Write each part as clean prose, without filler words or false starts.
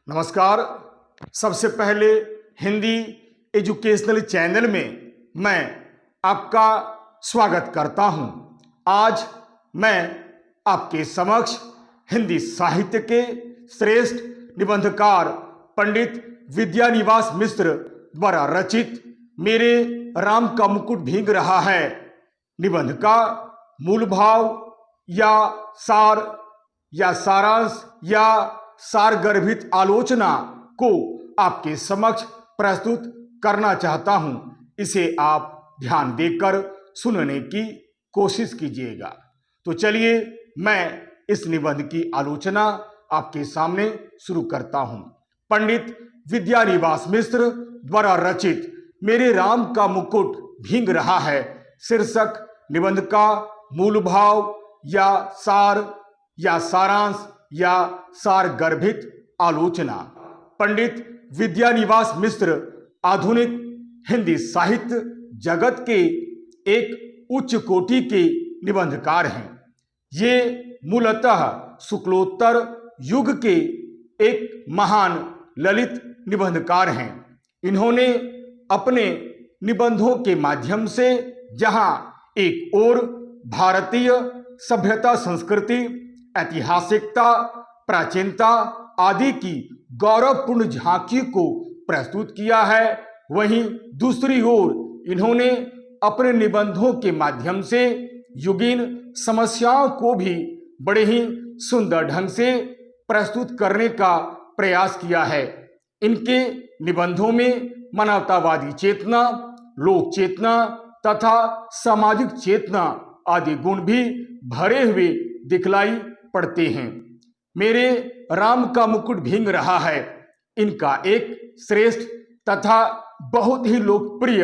नमस्कार। सबसे पहले हिंदी एजुकेशनल चैनल में मैं आपका स्वागत करता हूं। आज मैं आपके समक्ष हिंदी साहित्य के श्रेष्ठ निबंधकार पंडित विद्यानिवास मिश्र द्वारा रचित मेरे राम का मुकुट भीग रहा है निबंध का मूल भाव या सार या सारांश या सारगर्भित आलोचना को आपके समक्ष प्रस्तुत करना चाहता हूं। इसे आप ध्यान देकर सुनने की कोशिश कीजिएगा। तो चलिए मैं इस निबंध की आलोचना आपके सामने शुरू करता हूं। पंडित विद्यानिवास मिश्र द्वारा रचित मेरे राम का मुकुट भीग रहा है शीर्षक निबंध का मूल भाव या सार या सारांश या सारगर्भित आलोचना। पंडित विद्यानिवास मिश्र आधुनिक हिंदी साहित्य जगत के एक उच्च कोटि के निबंधकार हैं। ये मूलतः शुक्लोत्तर युग के एक महान ललित निबंधकार हैं। इन्होंने अपने निबंधों के माध्यम से जहां एक ओर भारतीय सभ्यता संस्कृति ऐतिहासिकता प्राचीनता आदि की गौरवपूर्ण झांकी को प्रस्तुत किया है, वहीं दूसरी ओर इन्होंने अपने निबंधों के माध्यम से युगीन समस्याओं को भी बड़े ही सुंदर ढंग से प्रस्तुत करने का प्रयास किया है। इनके निबंधों में मानवतावादी चेतना, लोक चेतना तथा सामाजिक चेतना आदि गुण भी भरे हुए दिखलाई पड़ते हैं। मेरे राम का मुकुट भीग रहा है इनका एक श्रेष्ठ तथा बहुत ही लोकप्रिय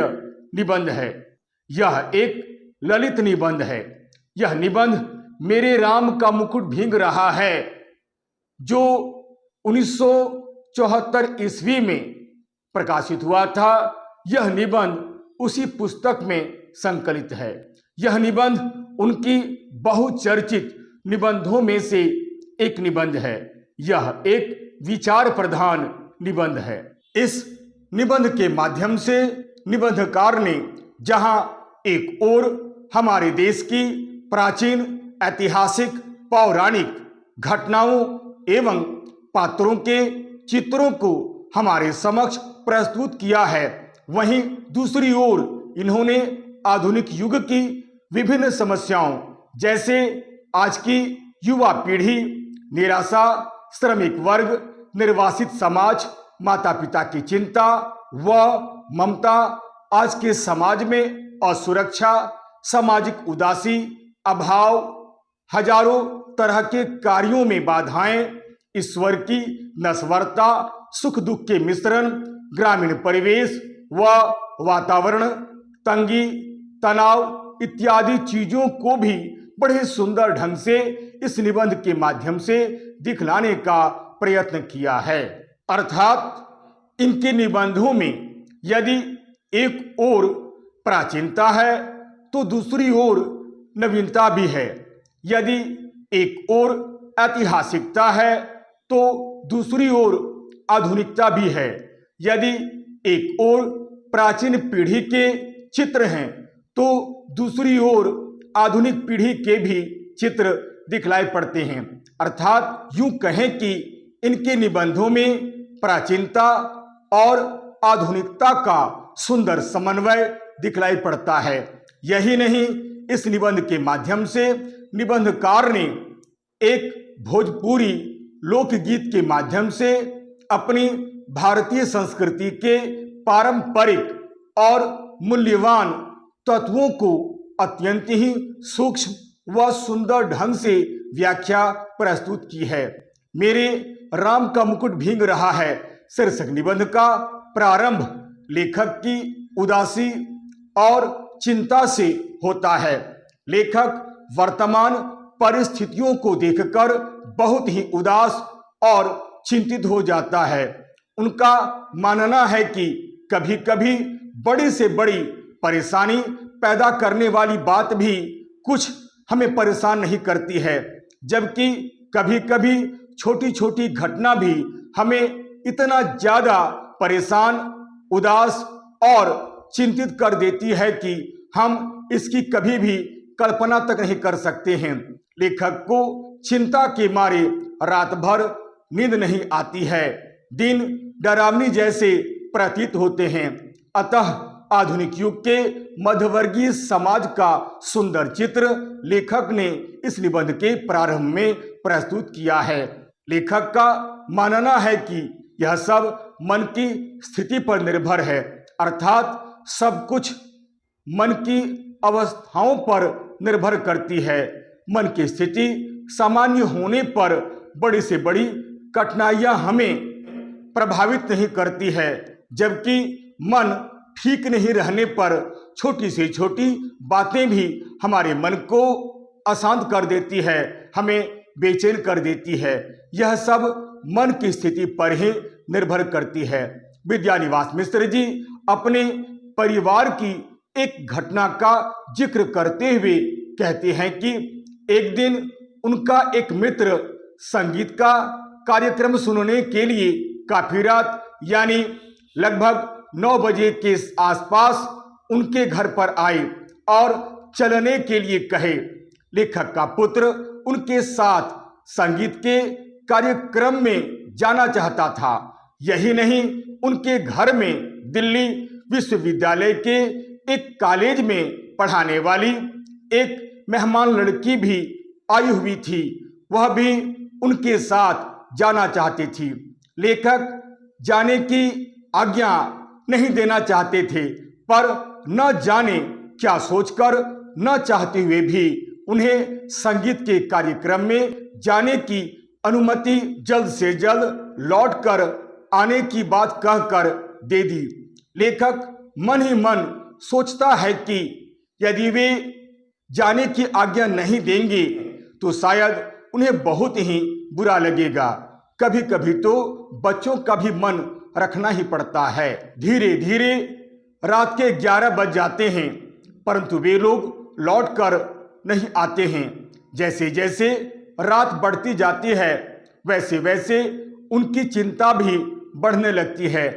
निबंध है। यह एक ललित निबंध है। यह निबंध मेरे राम का मुकुट भीग रहा है जो 1974 ईस्वी में प्रकाशित हुआ था। यह निबंध उसी पुस्तक में संकलित है। यह निबंध उनकी बहुचर्चित निबंधों में से एक निबंध है। यह एक विचार प्रधान निबंध है। इस निबंध के माध्यम से निबंधकार ने जहां एक ओर हमारे देश की प्राचीन ऐतिहासिक पौराणिक घटनाओं एवं पात्रों के चित्रों को हमारे समक्ष प्रस्तुत किया है, वहीं दूसरी ओर इन्होंने आधुनिक युग की विभिन्न समस्याओं जैसे आज की युवा पीढ़ी, निराशा, श्रमिक वर्ग, निर्वासित समाज, माता पिता की चिंता व ममता, आज के समाज में असुरक्षा, सामाजिक उदासी, अभाव, हजारों तरह के कार्यों में बाधाएं, ईश्वर की नश्वरता, सुख दुख के मिश्रण, ग्रामीण परिवेश व वातावरण, तंगी, तनाव इत्यादि चीजों को भी बड़े सुंदर ढंग से इस निबंध के माध्यम से दिखलाने का प्रयत्न किया है। अर्थात इनके निबंधों में यदि एक ओर प्राचीनता है तो दूसरी ओर नवीनता भी है। यदि एक ओर ऐतिहासिकता है तो दूसरी ओर आधुनिकता भी है। यदि एक ओर प्राचीन पीढ़ी के चित्र हैं तो दूसरी ओर आधुनिक पीढ़ी के भी चित्र दिखलाई पड़ते हैं। अर्थात यूं कहें कि इनके निबंधों में प्राचीनता और आधुनिकता का सुंदर समन्वय दिखलाई पड़ता है। यही नहीं, इस निबंध के माध्यम से निबंधकार ने एक भोजपुरी लोकगीत के माध्यम से अपनी भारतीय संस्कृति के पारंपरिक और मूल्यवान तत्वों को अत्यंत ही सूक्ष्म व सुंदर ढंग से व्याख्या प्रस्तुत की है। मेरे राम का मुकुट भीग रहा है शीर्षक निबंध का प्रारंभ लेखक की उदासी और चिंता से होता है। लेखक वर्तमान परिस्थितियों को देखकर बहुत ही उदास और चिंतित हो जाता है। उनका मानना है कि कभी कभी बड़ी से बड़ी परेशानी पैदा करने वाली बात भी कुछ हमें परेशान नहीं करती है, जबकि कभी कभी छोटी छोटी घटना भी हमें इतना ज्यादा परेशान, उदास और चिंतित कर देती है कि हम इसकी कभी भी कल्पना तक नहीं कर सकते हैं। लेखक को चिंता के मारे रात भर नींद नहीं आती है, दिन डरावनी जैसे प्रतीत होते हैं। अतः आधुनिक युग के मध्यवर्गीय समाज का सुंदर चित्र लेखक ने इस निबंध के प्रारंभ में प्रस्तुत किया है। लेखक का मानना है कि यह सब मन की स्थिति पर निर्भर है, अर्थात सब कुछ मन की अवस्थाओं पर निर्भर करती है। मन की स्थिति सामान्य होने पर बड़ी से बड़ी कठिनाइयां हमें प्रभावित नहीं करती है, जबकि मन ठीक नहीं रहने पर छोटी से छोटी बातें भी हमारे मन को अशांत कर देती है, हमें बेचैन कर देती है। यह सब मन की स्थिति पर ही निर्भर करती है। विद्यानिवास मिश्र जी अपने परिवार की एक घटना का जिक्र करते हुए कहते हैं कि एक दिन उनका एक मित्र संगीत का कार्यक्रम सुनने के लिए काफी रात यानी लगभग 9 बजे के आसपास उनके घर पर आए और चलने के लिए कहे। लेखक का पुत्र उनके साथ संगीत के कार्यक्रम में जाना चाहता था। यही नहीं, उनके घर में दिल्ली विश्वविद्यालय के एक कॉलेज में पढ़ाने वाली एक मेहमान लड़की भी आई हुई थी, वह भी उनके साथ जाना चाहती थी। लेखक जाने की आज्ञा नहीं देना चाहते थे, पर न जाने क्या सोचकर न चाहते हुए भी उन्हें संगीत के कार्यक्रम में जाने की अनुमति जल्द से जल्द लौटकर आने की बात कहकर दे दी। लेखक मन ही मन सोचता है कि यदि वे जाने की आज्ञा नहीं देंगे तो शायद उन्हें बहुत ही बुरा लगेगा। कभी कभी तो बच्चों का भी मन रखना ही पड़ता है। धीरे धीरे रात के 11 बज जाते हैं, परंतु वे लोग लौटकर नहीं आते हैं। जैसे जैसे रात बढ़ती जाती है वैसे वैसे उनकी चिंता भी बढ़ने लगती है।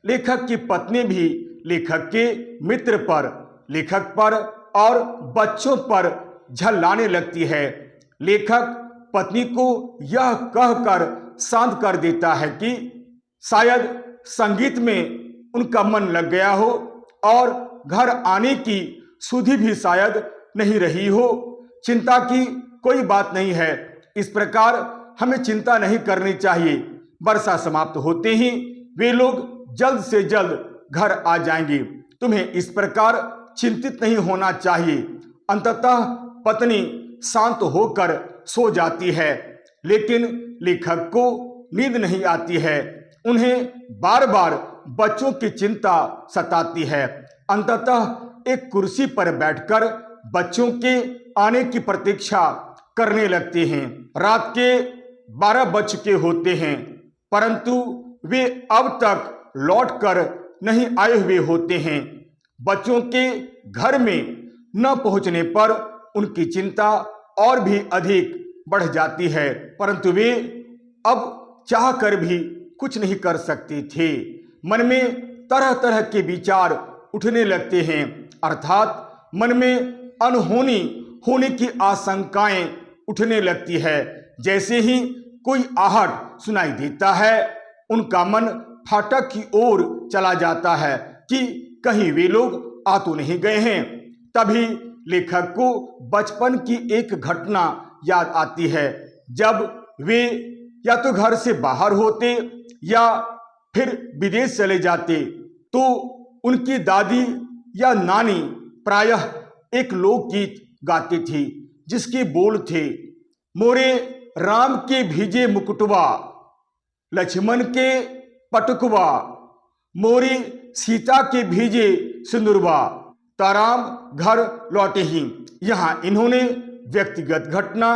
लेखक की पत्नी भी लेखक के मित्र पर, लेखक पर और बच्चों पर झल्लाने लगती है। लेखक पत्नी को यह कहकर शांत कर देता है कि शायद संगीत में उनका मन लग गया हो और घर आने की सुधि भी शायद नहीं रही हो। चिंता की कोई बात नहीं है, इस प्रकार हमें चिंता नहीं करनी चाहिए। वर्षा समाप्त होते ही वे लोग जल्द से जल्द घर आ जाएंगे, तुम्हें इस प्रकार चिंतित नहीं होना चाहिए। अंततः पत्नी शांत होकर सो जाती है, लेकिन लेखक को नींद नहीं आती है। उन्हें बार बार बच्चों की चिंता सताती है। अंततः एक कुर्सी पर बैठकर बच्चों के आने की प्रतीक्षा करने लगते हैं। रात के 12 बज चुके होते हैं, परंतु वे अब तक लौटकर नहीं आए हुए होते हैं। बच्चों के घर में न पहुंचने पर उनकी चिंता और भी अधिक बढ़ जाती है, परंतु वे अब चाह कर भी कुछ नहीं कर सकते थे। मन में तरह तरह के विचार उठने लगते हैं, अर्थात मन में अनहोनी होने की आशंकाएं उठने लगती है। जैसे ही कोई आहट सुनाई देता है, उनका मन फाटक की ओर चला जाता है कि कहीं वे लोग आ तो नहीं गए हैं। तभी लेखक को बचपन की एक घटना याद आती है, जब वे या तो घर से बाहर होते या फिर विदेश चले जाते, तो उनकी दादी या नानी प्रायः एक लोकगीत गाती थी, जिसके बोल थे, मोरे राम के भीजे मुकुटवा, लक्ष्मण के पटुकवा, मोरी सीता के भीजे सिंदूरवा, ताराम घर लौटे ही। यहाँ इन्होंने व्यक्तिगत घटना,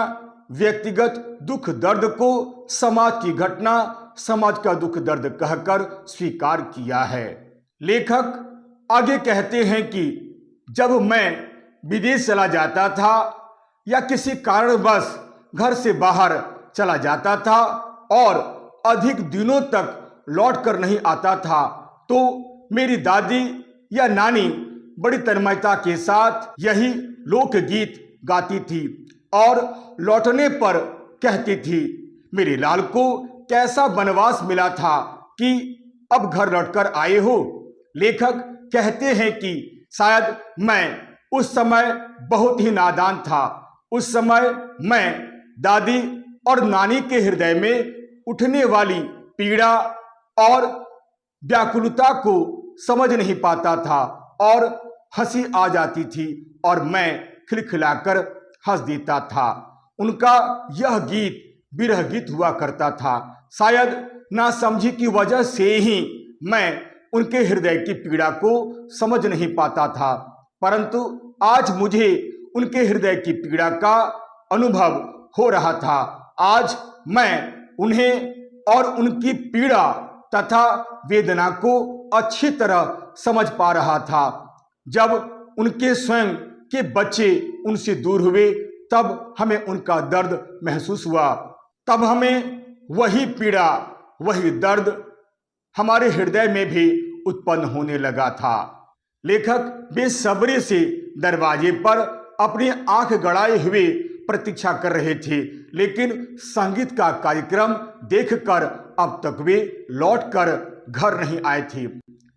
व्यक्तिगत दुख दर्द को समाज की घटना, समाज का दुख दर्द कहकर स्वीकार किया है। लेखक आगे कहते हैं कि जब मैं विदेश चला जाता था या किसी कारणवश घर से बाहर चला जाता था और अधिक दिनों तक लौट कर नहीं आता था तो मेरी दादी या नानी बड़ी तन्मयता के साथ यही लोकगीत गाती थी और लौटने पर कहती थी, मेरे लाल को कैसा वनवास मिला था कि अब घर लौटकर आए हो। लेखक कहते हैं कि शायद मैं उस समय बहुत ही नादान था। उस समय मैं दादी और नानी के हृदय में उठने वाली पीड़ा और व्याकुलता को समझ नहीं पाता था और हंसी आ जाती थी और मैं खिलखिलाकर हंस देता था। उनका यह गीत विरह गीत हुआ करता था। शायद नासमझी की वजह से ही मैं उनके हृदय की पीड़ा को समझ नहीं पाता था, परंतु आज मुझे उनके हृदय की पीड़ा का अनुभव हो रहा था। आज मैं उन्हें और उनकी पीड़ा तथा वेदना को अच्छी तरह समझ पा रहा था। जब उनके स्वयं के बच्चे उनसे दूर हुए तब हमें उनका दर्द महसूस हुआ। तब हमें वही पीड़ा, वही दर्द हमारे हृदय में भी उत्पन्न होने लगा था। लेखक बेसब्री से दरवाजे पर अपनी आंख गड़ाए हुए प्रतीक्षा कर रहे थे, लेकिन संगीत का कार्यक्रम देखकर अब तक वे लौटकर घर नहीं आए थे।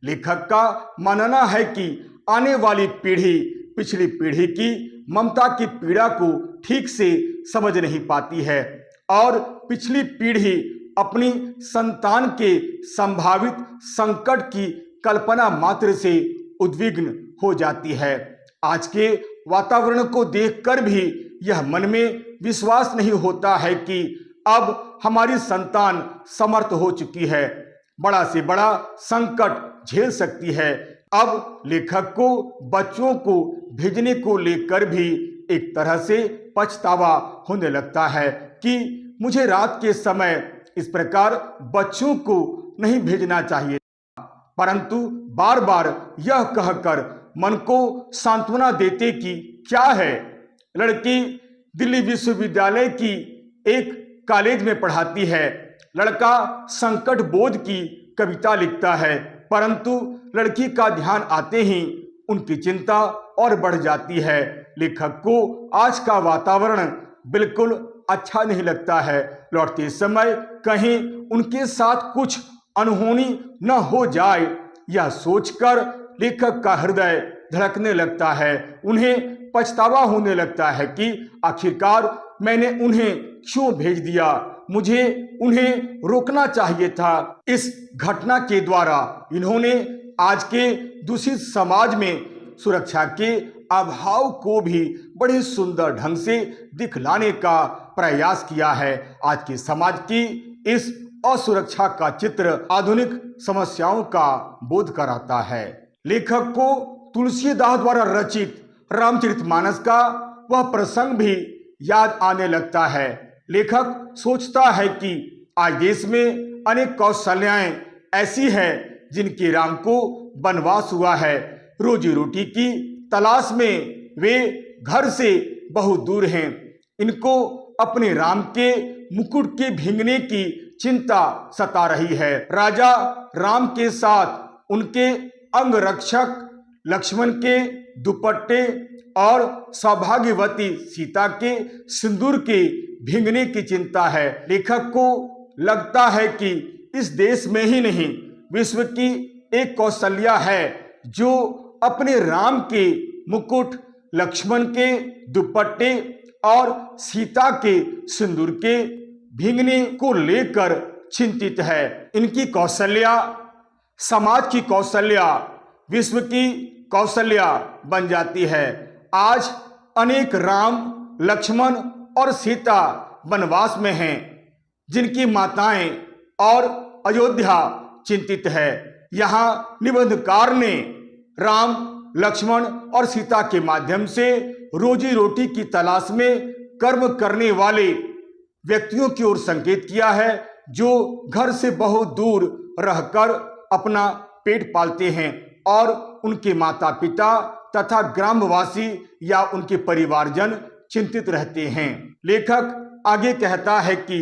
लेखक का मानना है कि आने वाली पीढ़ी पिछली पीढ़ी की ममता की पीड़ा को ठीक से समझ नहीं पाती है और पिछली पीढ़ी अपनी संतान के संभावित संकट की कल्पना मात्र से उद्विग्न हो जाती है। आज के वातावरण को देखकर भी यह मन में विश्वास नहीं होता है कि अब हमारी संतान समर्थ हो चुकी है, बड़ा से बड़ा संकट झेल सकती है। अब लेखक को बच्चों को भेजने को लेकर भी एक तरह से पछतावा होने लगता है कि मुझे रात के समय इस प्रकार बच्चों को नहीं भेजना चाहिए, परंतु बार बार यह कहकर मन को सांत्वना देते कि क्या है, लड़की दिल्ली विश्वविद्यालय की एक कॉलेज में पढ़ाती है, लड़का संकट बोध की कविता लिखता है, परंतु लड़की का ध्यान आते ही उनकी चिंता और बढ़ जाती है। लेखक को आज का वातावरण बिल्कुल अच्छा नहीं लगता है। लौटते समय कहीं उनके साथ कुछ अनहोनी न हो जाए, यह सोचकर लेखक का हृदय धड़कने लगता है। उन्हें पछतावा होने लगता है कि आखिरकार मैंने उन्हें क्यों भेज दिया, मुझे उन्हें रोकना चाहिए था। इस घटना के द्वारा इन्होंने आज के दूषित समाज में सुरक्षा के अभाव को भी बड़े सुंदर ढंग से दिखलाने का प्रयास किया है। आज के समाज की इस असुरक्षा का चित्र आधुनिक समस्याओं का बोध कराता है। लेखक को तुलसीदास द्वारा रचित रामचरितमानस का वह प्रसंग भी याद आने लगता है। लेखक सोचता है कि आज देश में अनेक कौशल्याएं ऐसी हैं जिनके राम को वनवास हुआ है, रोजी रोटी की तलाश में वे घर से बहुत दूर हैं। इनको अपने राम के मुकुट के भींगने की चिंता सता रही है। राजा राम के साथ उनके अंगरक्षक लक्ष्मण के दुपट्टे और सौभाग्यवती सीता के सिंदूर के भींगने की चिंता है। लेखक को लगता है कि इस देश में ही नहीं, विश्व की एक कौशल्या है जो अपने राम के मुकुट, लक्ष्मण के दुपट्टे और सीता के सिंदूर के भींगने को लेकर चिंतित है। इनकी कौशल्या समाज की कौशल्या, विश्व की कौशल्या बन जाती है। आज अनेक राम, लक्ष्मण और सीता वनवास में हैं, जिनकी माताएं और अयोध्या चिंतित है। यहाँ निबंधकार ने राम, लक्ष्मण और सीता के माध्यम से रोजी रोटी की तलाश में कर्म करने वाले व्यक्तियों की ओर संकेत किया है, जो घर से बहुत दूर रहकर अपना पेट पालते हैं और उनके माता पिता तथा ग्रामवासी या उनके परिवारजन चिंतित रहते हैं। लेखक आगे कहता है कि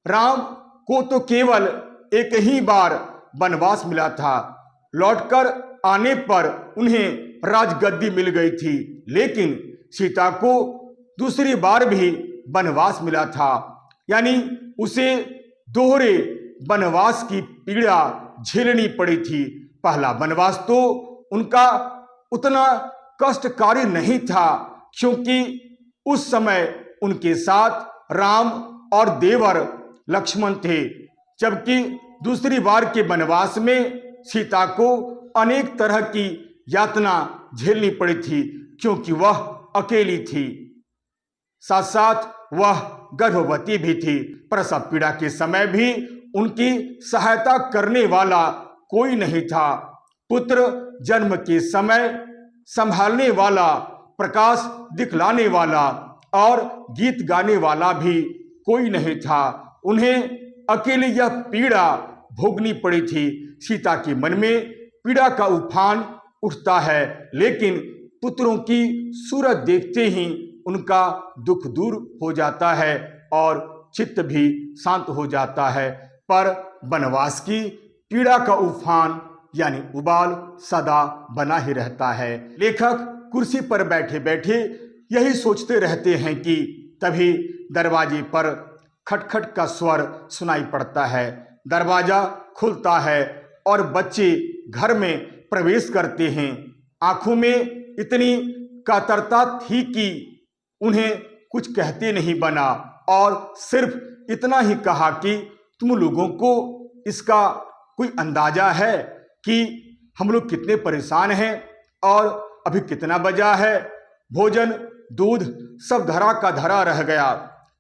राम को तो केवल एक ही बार वनवास मिला था। लौटकर आने पर उन्हें राजगद्दी मिल गई थी, लेकिन सीता को दूसरी बार भी वनवास मिला था, यानी उसे दोहरे वनवास की पीड़ा झेलनी पड़ी थी। पहला वनवास तो उनका उतना कष्टकारी नहीं था, क्योंकि उस समय उनके साथ राम और देवर लक्ष्मण थे, जबकि दूसरी बार के वनवास में सीता को अनेक तरह की यातना झेलनी पड़ी थी, क्योंकि वह अकेली थी, साथ साथ वह गर्भवती भी थी। प्रसव पीड़ा के समय भी उनकी सहायता करने वाला कोई नहीं था। पुत्र जन्म के समय संभालने वाला, प्रकाश दिखलाने वाला और गीत गाने वाला भी कोई नहीं था। उन्हें अकेले यह पीड़ा भोगनी पड़ी थी। सीता के मन में पीड़ा का उफान उठता है, लेकिन पुत्रों की सूरत देखते ही उनका दुख दूर हो जाता है और चित्त भी शांत हो जाता है। पर वनवास की पीड़ा का उफान यानी उबाल सदा बना ही रहता है। लेखक कुर्सी पर बैठे बैठे यही सोचते रहते हैं कि तभी दरवाजे पर खटखट का स्वर सुनाई पड़ता है। दरवाजा खुलता है और बच्चे घर में प्रवेश करते हैं। आंखों में इतनी कातरता थी कि उन्हें कुछ कहते नहीं बना और सिर्फ इतना ही कहा कि तुम लोगों को इसका कोई अंदाजा है कि हम लोग कितने परेशान हैं और अभी कितना बजा है? भोजन दूध सब धरा का धरा रह गया,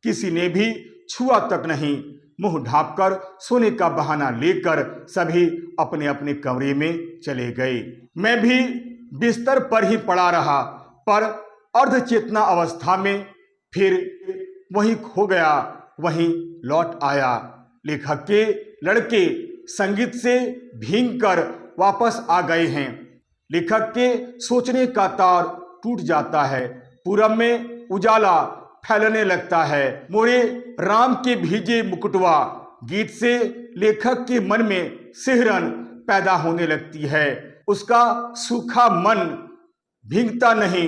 किसी ने भी छुआ तक नहीं। मुंह ढांपकर सोने का बहाना लेकर सभी अपने अपने कमरे में चले गए। मैं भी बिस्तर पर ही पड़ा रहा, पर अर्धचेतना अवस्था में फिर वहीं खो गया, वहीं लौट आया। लेखक के लड़के संगीत से भींगकर वापस आ गए हैं। लेखक के सोचने का तार टूट जाता है। पूरब में उजाला फैलने लगता है। मोरे राम के भीजे मुकुटवा गीत से लेखक के मन में सिहरन पैदा होने लगती है। उसका सूखा मन भीगता नहीं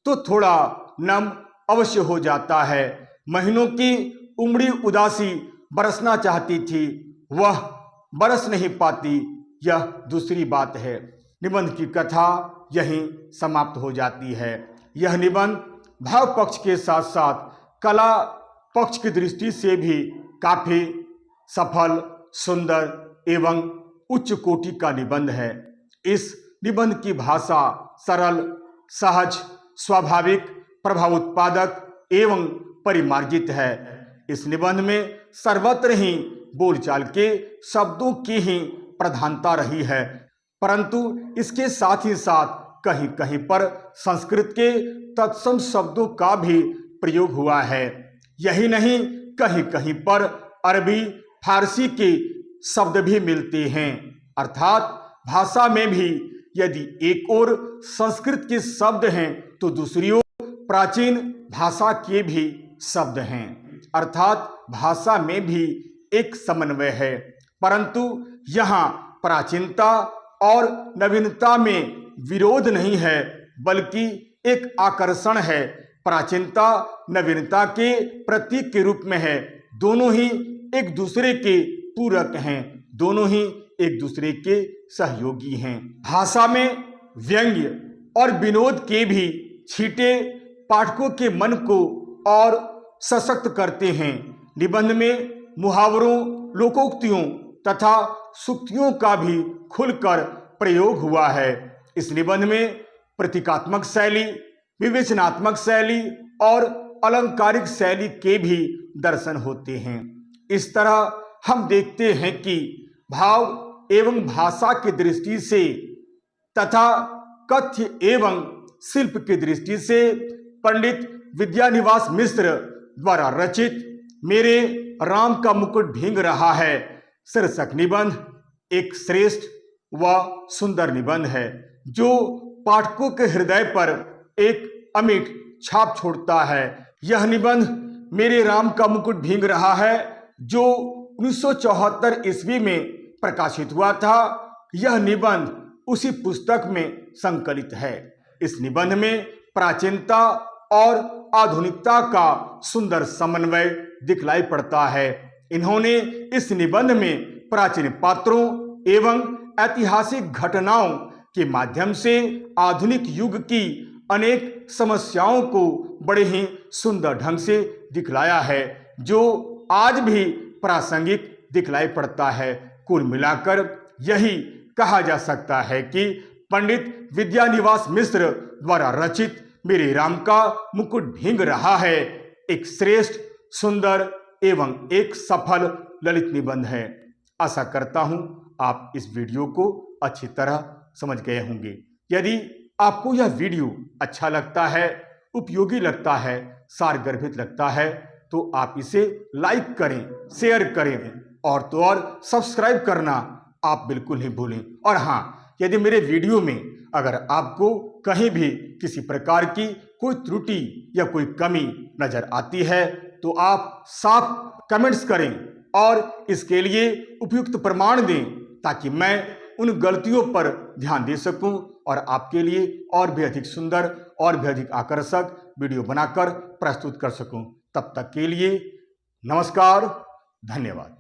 तो थोड़ा नम अवश्य हो जाता है। महीनों की उमड़ी उदासी बरसना चाहती थी, वह बरस नहीं पाती, यह दूसरी बात है। निबंध की कथा यहीं समाप्त हो जाती है। यह निबंध भाव पक्ष के साथ साथ कला पक्ष की दृष्टि से भी काफी सफल, सुंदर एवं उच्च कोटि का निबंध है। इस निबंध की भाषा सरल, सहज, स्वाभाविक, प्रभाव उत्पादक एवं परिमार्जित है। इस निबंध में सर्वत्र ही बोलचाल के शब्दों की ही प्रधानता रही है, परंतु इसके साथ ही साथ कहीं कहीं पर संस्कृत के तत्सम शब्दों का भी प्रयोग हुआ है। यही नहीं, कहीं कहीं पर अरबी, फारसी के शब्द भी मिलते हैं। अर्थात भाषा में भी यदि एक ओर संस्कृत के शब्द हैं तो दूसरी ओर प्राचीन भाषा के भी शब्द हैं। अर्थात भाषा में भी एक समन्वय है, परंतु यहाँ प्राचीनता और नवीनता में विरोध नहीं है, बल्कि एक आकर्षण है। प्राचीनता नवीनता के प्रतीक के रूप में है। दोनों ही एक दूसरे के पूरक हैं, दोनों ही एक दूसरे के सहयोगी हैं। भाषा में व्यंग्य और विनोद के भी छींटे पाठकों के मन को और सशक्त करते हैं। निबंध में मुहावरों, लोकोक्तियों तथा सूक्तियों का भी खुलकर प्रयोग हुआ है। इस निबंध में प्रतीकात्मक शैली, विवेचनात्मक शैली और अलंकारिक शैली के भी दर्शन होते हैं। इस तरह हम देखते हैं कि भाव एवं भाषा की दृष्टि से तथा कथ्य एवं शिल्प की दृष्टि से पंडित विद्यानिवास मिश्र द्वारा रचित मेरे राम का मुकुट भींग रहा है शीर्षक निबंध एक श्रेष्ठ व सुंदर निबंध है, जो पाठकों के हृदय पर एक अमिट छाप छोड़ता है। यह निबंध मेरे राम का मुकुट भींग रहा है, जो 1974 ईस्वी में प्रकाशित हुआ था। यह निबंध उसी पुस्तक में संकलित है। इस निबंध में प्राचीनता और आधुनिकता का सुंदर समन्वय दिखलाई पड़ता है। इन्होंने इस निबंध में प्राचीन पात्रों एवं ऐतिहासिक घटनाओं के माध्यम से आधुनिक युग की अनेक समस्याओं को बड़े ही सुंदर ढंग से दिखलाया है, जो आज भी प्रासंगिक दिखलाई पड़ता है। कुल मिलाकर यही कहा जा सकता है कि पंडित विद्यानिवास मिश्र द्वारा रचित मेरे राम का मुकुट भींग रहा है एक श्रेष्ठ, सुंदर एवं एक सफल ललित निबंध है। आशा करता हूं आप इस वीडियो को अच्छी तरह समझ गए होंगे। यदि आपको यह वीडियो अच्छा लगता है, उपयोगी लगता है, सारगर्भित लगता है, तो आप इसे लाइक करें, शेयर करें और तो और सब्सक्राइब करना आप बिल्कुल नहीं भूलें। और हाँ, यदि मेरे वीडियो में अगर आपको कहीं भी किसी प्रकार की कोई त्रुटि या कोई कमी नजर आती है तो आप साफ कमेंट्स करें और इसके लिए उपयुक्त प्रमाण दें, ताकि मैं उन गलतियों पर ध्यान दे सकूं और आपके लिए और भी अधिक सुंदर और भी अधिक आकर्षक वीडियो बनाकर प्रस्तुत कर सकूं। तब तक के लिए नमस्कार, धन्यवाद।